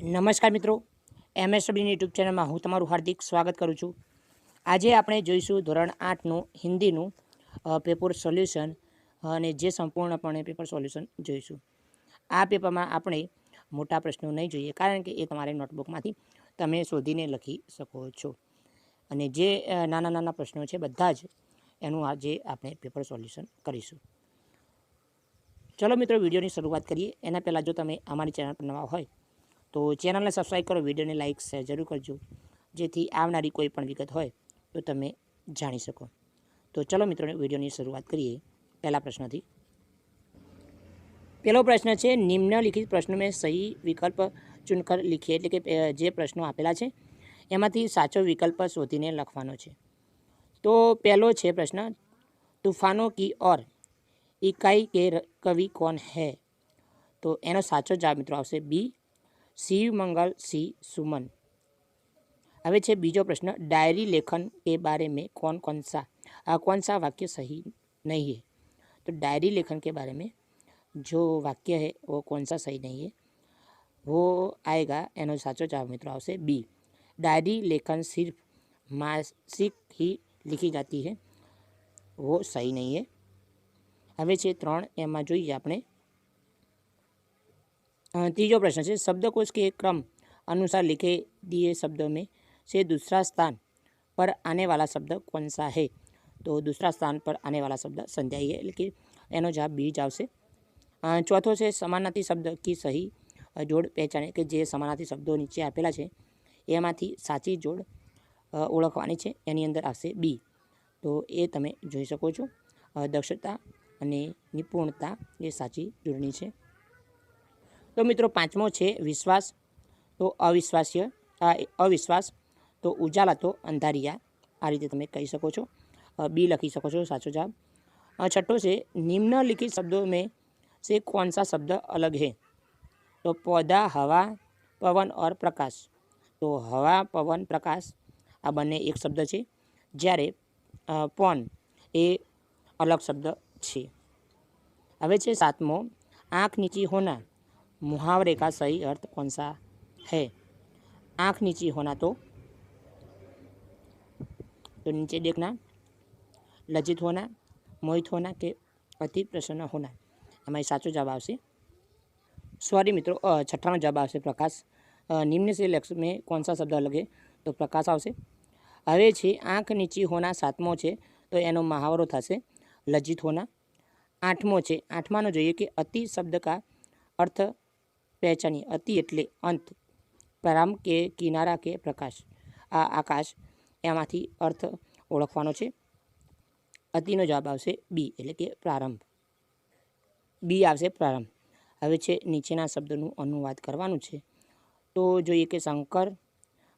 નમસ્કાર મિત્રો, એમએસડબલ્યુની યુટ્યુબ ચેનલમાં હું તમારું હાર્દિક સ્વાગત કરું છું। આજે આપણે જોઈશું ધોરણ 8નું હિન્દીનું પેપર સોલ્યુશન અને જે સંપૂર્ણપણે પેપર સોલ્યુશન જોઈશું। આ પેપરમાં આપણે મોટા પ્રશ્નો નહીં જોઈએ, કારણ કે એ તમારી નોટબુકમાંથી તમે શોધીને લખી શકો છો, અને જે નાના નાના પ્રશ્નો છે બધા જ એનું આજે આપણે પેપર સોલ્યુશન કરીશું। ચલો મિત્રો, વિડીયોની શરૂઆત કરીએ। એના પહેલાં જો તમે અમારી ચેનલ પર નવા હોય તો ચેનલને સબસ્ક્રાઈબ કરો, વિડીયોને લાઇક શેર જરૂર કરજો, જેથી આવનારી કોઈ પણ વિગત હોય તો તમે જાણી શકો। તો ચલો મિત્રો, વિડીયોની શરૂઆત કરીએ પહેલા પ્રશ્નથી। પહેલો પ્રશ્ન છે, નિમ્નલિખિત प्रश्न में सही विकल्प चुनकर लिखिए। એટલે કે જે પ્રશ્નો આપેલા છે એમાંથી સાચો વિકલ્પ શોધીને લખવાનો છે। તો પહેલો છે પ્રશ્ન, તूफानों की ओर इकाई के कवि कौन है? तो એનો સાચો જવાબ મિત્રો આવશે બી, शिव मंगल सी सुमन। હવે છે બીજો પ્રશ્ન, डायरी लेखन के बारे में कौन सा वाक्य सही नहीं है? तो डायरी लेखन के बारे में जो वाक्य है वो कौन सा सही नहीं है, वो आएगा। एनो साचो जवाब मित्रों आवशे बी, डायरी लेखन सिर्फ मासिक ही लिखी जाती है, वो सही नहीं है। હવે છે 3, એમાં જોઈએ આપણે तीजो प्रश्न है, शब्दकोश के क्रम अनुसार लिखे दिए शब्दों में से दूसरा स्थान पर आने वाला शब्द कौन सा है? तो दूसरा स्थान पर आने वाला शब्द संध्यायी है, लेकिन एनो जवाब बी ज आवशे। चौथो से समानार्थी शब्द की सही जोड़ पहचाने, कि जे समानार्थी शब्दों नीचे आपेला है एमांथी साची जोड़ ओळखवानी छे, एनी अंदर आवशे बी। तो ये तमे जोई शको छो। दक्षता अने निपुणता ये साची जोड़नी है। तो मित्रों पांचमो है विश्वास तो अविश्वास तो उजाला तो अंधारिया, आ रीते तमे कही सको छो, बी लखी सको छो साचो जवाब। छठो से निम्नलिखित शब्दों में से कौन सा शब्द अलग है? तो पौधा, हवा, पवन और प्रकाश। तो हवा, पवन, प्रकाश आ बने एक शब्द है, ज्यारे पौन ए अलग शब्द है। हवे छे सातमो, आँख नीची होना मुहावरे का सही अर्थ कौन सा है? आँख नीची होना तो नीचे देखना, लज्जित होना, मोहित होना के अति प्रसन्न होना, एमां साचो जवाब आवशे। सॉरी मित्रों, छठा जवाब आवशे प्रकाश। निम्न से लक्ष्य में कौन सा शब्द अलग है? तो प्रकाश आवशे। हवे छे आँख नीची होना सातमो है, तो एनो मुहावरो थशे लज्जित होना। आठमो है, आठमानो जोईए कि अति शब्द का अर्थ पहचानिए। अति एटले अंत, प्रारंभ के किनारा के प्रकाश आ आकाश, एमांथी अर्थ ओळखवानो छे। अतिनो जवाब आवशे बी, एटले के प्रारंभ, बी आवशे प्रारंभ। हवे छे नीचेना शब्दोनुं अनुवाद करवानुं छे। तो जोईए कि शंकर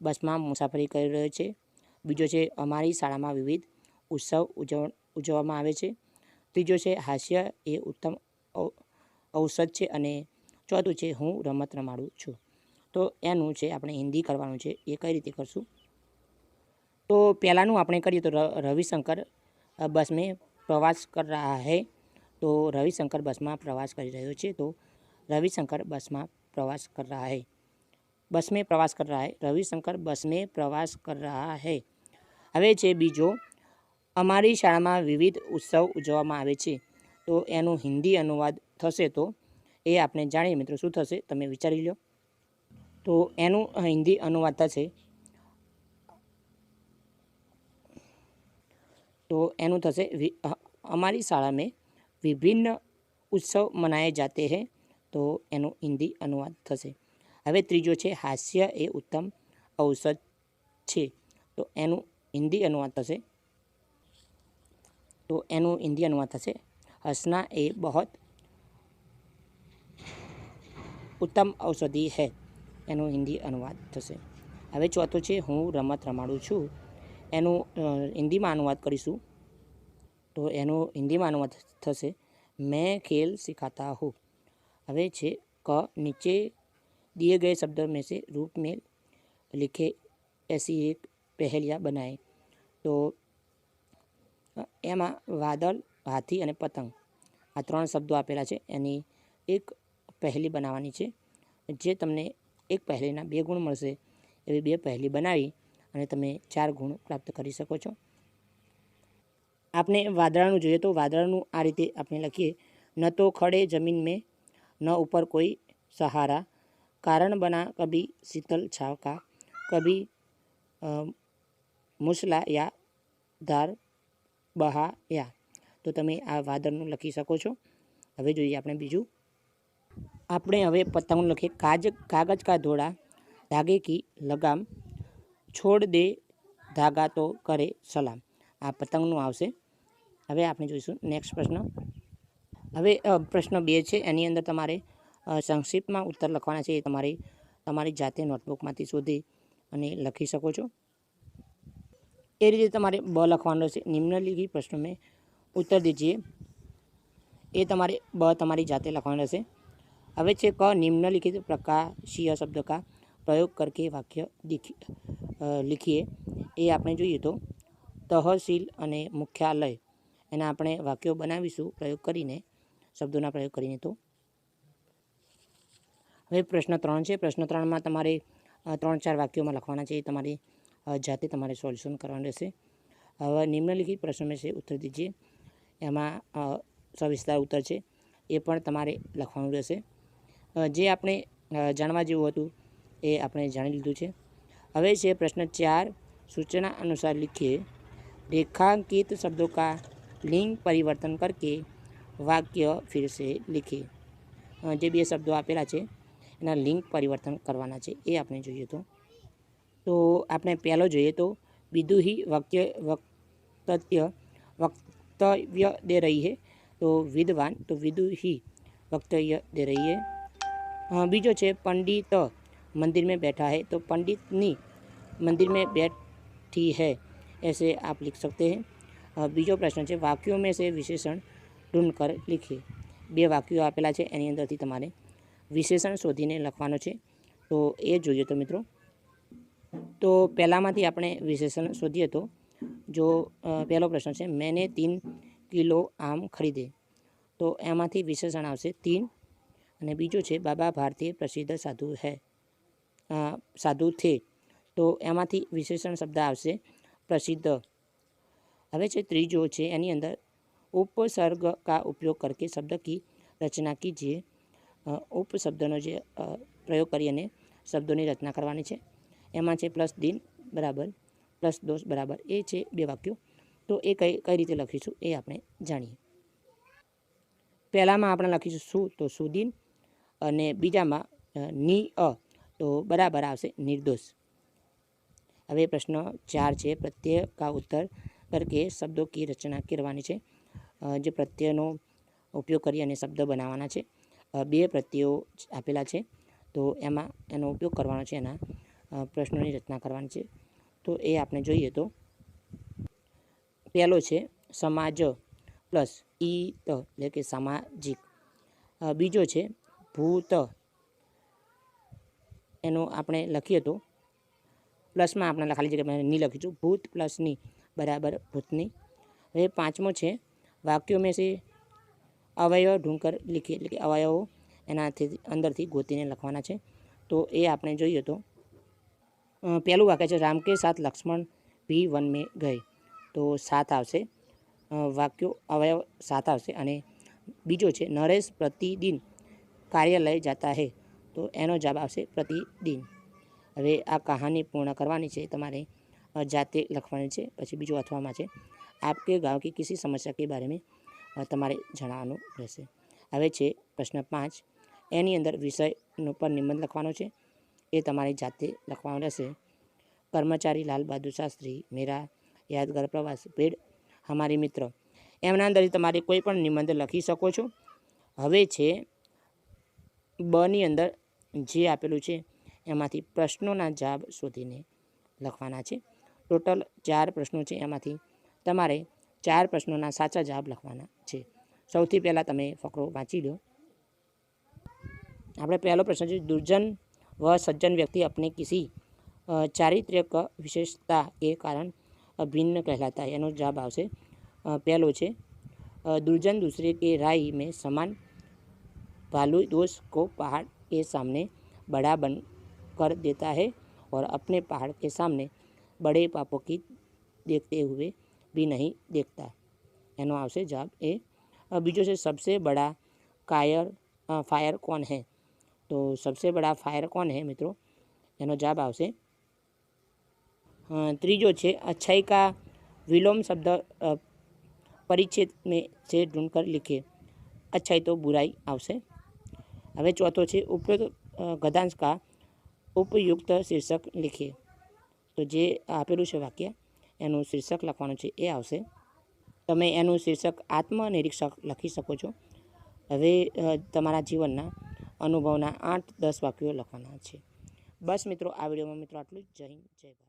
बसमां मुसाफरी करी रह्यो छे। बीजो छे अमारी शाळामां विविध उत्सव उजववामां आवे छे। तीजो छे हास्य ए उत्तम औषध छे। अने चौथुं छे हूँ रमत रमाडું છું। तो एनुं छे आपणे हिंदी करवानुं छे। ए कई रीते करशुं? तो पहलानुं आपणे करीए तो रविशंकर बस में प्रवास कर रहा है। तो रविशंकर बस में प्रवास कर रह्यो छे। तो रविशंकर बस में प्रवास कर रहा है, बस में प्रवास कर रहा है, रविशंकर बस में प्रवास कर रहा है। हवे छे बीजो, अमारी शाळामां विविध उत्सव उजववामां आवे छे। तो एनुं हिंदी अनुवाद थशे तो ए आपणे जाणीए मित्रों शुं थशे, तमे विचारी लो। तो एनुं हिंदी अनुवाद थशे, तो एनुं थशे हमारी शाला में विभिन्न उत्सव मनाए जाते हैं। तो एनुं हिंदी अनुवाद थशे। हवे त्रीजो छे हास्य ए उत्तम औषध छे। तो एनुं हिंदी अनुवाद थशे, तो एनुं हिंदी अनुवाद थशे हंसना ए बहुत उत्तम औषधि है। एनुं हिंदी अनुवाद थशे। हवे चौथो छे हूँ रमत रमाडું છું। एनुं हिंदी में अनुवाद करीशुं। तो एनुं हिंदी में अनुवाद थशे मैं खेल सिखाता हूँ। हवे छे क, नीचे दिए गए शब्दों में से रूप में लिखे ऐसी एक पहेलियाँ बनाए। तो एमां वादल, हाथी अने पतंग आ 3 शब्दों आपेला छे। एनी एक पहेली बनावानी छे, जे तमने એક પહેલીના 2 ગુણ મળશે એવી 2 પહેલી બનાવી અને તમે 4 ગુણ પ્રાપ્ત કરી શકો છો. આપણે વાદળાનું જોઈએ તો વાદળાનું આ રીતે આપણે લખીએ, ન તો ખડે જમીન મેં ન ઉપર કોઈ સહારા, કારણ બના કભી શીતલ છાવ કા, કભી મૂસલા યા ધાર બહાયા. તો તમે આ વાદળનું લખી શકો છો. હવે જોઈએ આપણે બીજું. આપણે હવે પતંગનું લખીએ, કાગજ કા ધોળા ધાગે કી લગામ, છોડ દે ધાગા તો કરે સલામ. આ પતંગનું આવશે. હવે આપણે જોઈશું નેક્સ્ટ પ્રશ્ન. હવે પ્રશ્ન 2 છે, એની અંદર તમારે સંક્ષિપ્તમાં ઉત્તર લખવાના છે. એ તમારી જાતે નોટબુકમાંથી શોધી અને લખી શકો છો. એ રીતે તમારે બ લખવાનો છે. નિમ્નલિખિત પ્રશ્નો મેં उत्तर दीजिए. એ તમારે બ તમારી જાતે લખવાનું રહેશે. હવે છે ક, નિમ્નલિખિત પ્રકાशीय शब्द का प्रयोग करके वाक्य लिखिए. એ આપણે જોઈએ તો તહસીલ અને મુખ્યાલય એના આપણે વાક્યો બનાવીશું પ્રયોગ કરીને, શબ્દોના પ્રયોગ કરીને. તો હવે પ્રશ્ન 3 છે. પ્રશ્ન 3માં તમારે 3-4 વાક્યોમાં લખવાના છે. એ તમારી જાતે તમારે સોલ્યુશન કરવાનું રહેશે. હવે નિમ્નલિખિત પ્રશ્ન મેં છે ઉત્તર દીજીએ. એમાં સવિસ્તાર ઉત્તર છે, એ પણ તમારે લખવાનું રહેશે. જે આપણે જાણવા જેવું હતું એ આપણે જાણી લીધું છે. હવે છે પ્રશ્ન 4, सूचना अनुसार लिखिए. रेखांकित शब्दों का लिंग परिवर्तन करके वाक्य फिर से लिखिए. જે 2 શબ્દો આપેલા છે એના લિંગ પરિવર્તન કરવાના છે. એ આપણે જોઈએ તો આપણે પહેલો જોઈએ તો विदुही वक्तव्य दे रही है. तो विद्वान, तो विदुही वक्तव्य दे रही है. बीजो है पंडित मंदिर में बैठा है. तो पंडितनी मंदिर में बैठी है, ऐसे आप लिख सकते हैं. बीजो प्रश्न है वाक्यों में से विशेषण ढूंढ कर लिखिए. 2 વાક્યો આપેલા છે, એની અંદરથી તમારે વિશેષણ શોધીને લખવાનો છે. તો એ જોઈએ તો મિત્રો, તો પહેલામાંથી આપણે વિશેષણ શોધીએ તો જો પહેલો પ્રશ્ન છે, मैंने 3 કિલો આમ ખરીદે. તો એમાંથી વિશેષણ આવશે 3. અને બીજો છે બાબા ભારતીય પ્રસિદ્ધ સાધુ થે. તો એમાંથી વિશેષણ શબ્દ આવશે પ્રસિદ્ધ. હવે છે ત્રીજો છે, એની અંદર ઉપસર્ગ કા ઉપયોગ કરકે શબ્દ की રચના कीजिए. ઉપશબ્દનો જે પ્રયોગ કરી અને શબ્દોની રચના કરવાની છે. એમાં છે પ્લસ દિન બરાબર પ્લસ દોષ બરાબર. એ છે 2 વાક્યો. તો એ કઈ રીતે લખીશું એ આપણે જાણીએ. પહેલામાં આપણે લખીશું શું, તો સુદીન. અને બીજામાં ની તો બરાબર આવશે નિર્દોષ. હવે પ્રશ્ન 4 છે, પ્રत्यय का उत्तर करके शब्दों की रचना કરવાની છે. જે પ્રત્યયનો ઉપયોગ કરી અને શબ્દ બનાવવાના છે. 2 પ્રત્યયો આપેલા છે, તો એમાં એનો ઉપયોગ કરવાનો છે. એના પ્રશ્નોની રચના કરવાની છે. તો એ આપણે જોઈએ તો પહેલો છે સમાજ પ્લસ ઈત એટલે કે સામાજિક. બીજો છે ભૂત, એનો આપણે લખીએ તો પ્લસમાં આપણે ખાલી જગ્યામાં ની લખીશું, ભૂત પ્લસ ની બરાબર ભૂતની. હવે 5મો છે વાક્યો મેં से અવયવ ઢૂંઢકર લીખીએ. એટલે કે અવયવો એનાથી અંદરથી ગોતીને લખવાના છે. તો એ આપણે જોઈએ તો પહેલું વાક્ય છે રામ કે સાથ લક્ષ્મણ भी वन में गए. તો 7 આવશે. વાક્યો અવયવ 7 આવશે. અને બીજો છે નરેશ પ્રતિદિન કાર્યાલય જાતા હૈ. તો એનો જવાબ આવશે પ્રતિદિન. હવે આ કહાની પૂર્ણ કરવાની છે, તમારે જાતે લખવાની છે. પછી બીજો અથવામાં છે આપકે ગાँव की किसी समस्या के बारे में તમારે જણાવવાનું રહેશે. હવે છે પ્રશ્ન 5, એની અંદર વિષયનો પર નિબંધ લખવાનો છે. એ તમારી જાતે લખવાનું રહેશે. કર્મચારી લાલ બહાદુર શાસ્ત્રી મેરા યાદગાર પ્રવાસ પેડ હમારી મિત્ર. એમના અંદરથી તમારે કોઈ પણ નિબંધ લખી શકો છો. હવે છે બની અંદર જે આપેલું છે એમાંથી પ્રશ્નોના જવાબ શોધીને લખવાના છે. ટોટલ 4 પ્રશ્નો છે, એમાંથી તમારે 4 પ્રશ્નોના સાચા જવાબ લખવાના છે. સૌથી પહેલાં તમે ફકરો વાંચી લો. આપણે પહેલો પ્રશ્ન છે दुर्जन व सज्जन व्यक्ति अपने किसी चारित्रिक विशेषता के कारण भिन्न कहलाता है. એનો જવાબ આવશે પહેલો છે दुर्जन दूसरे के राय में समान, भालू दोष को पहाड़ के सामने बड़ा कर देता है और अपने पहाड़ के सामने बड़े पापों की देखते हुए भी नहीं देखता। एनो आवशे जवाब ए। बीजो छे सबसे बड़ा फायर कौन है? तो सबसे बड़ा फायर कौन है मित्रों? एनो जवाब आवशे त्रीजो छे अच्छाई का विलोम शब्द परिच्छेद में से ढूंढकर लिखे। अच्छाई तो बुराई आवशे। हवे चौथो छे उपयुक्त गद्यांश का उपयुक्त शीर्षक लिखिए। तो जे आपेलू छे वाक्य एનું શીર્ષક લખવાનું છે એ આવશે। તમે એનું શીર્ષક આત્મનિરીક્ષક લખી શકો છો। હવે તમારા જીવનના અનુભવના 8-10 વાક્યો લખવાના છે। બસ મિત્રો, આ વિડીયોમાં મિત્રો આટલું જ। જય હિન્દ, જય ભારત।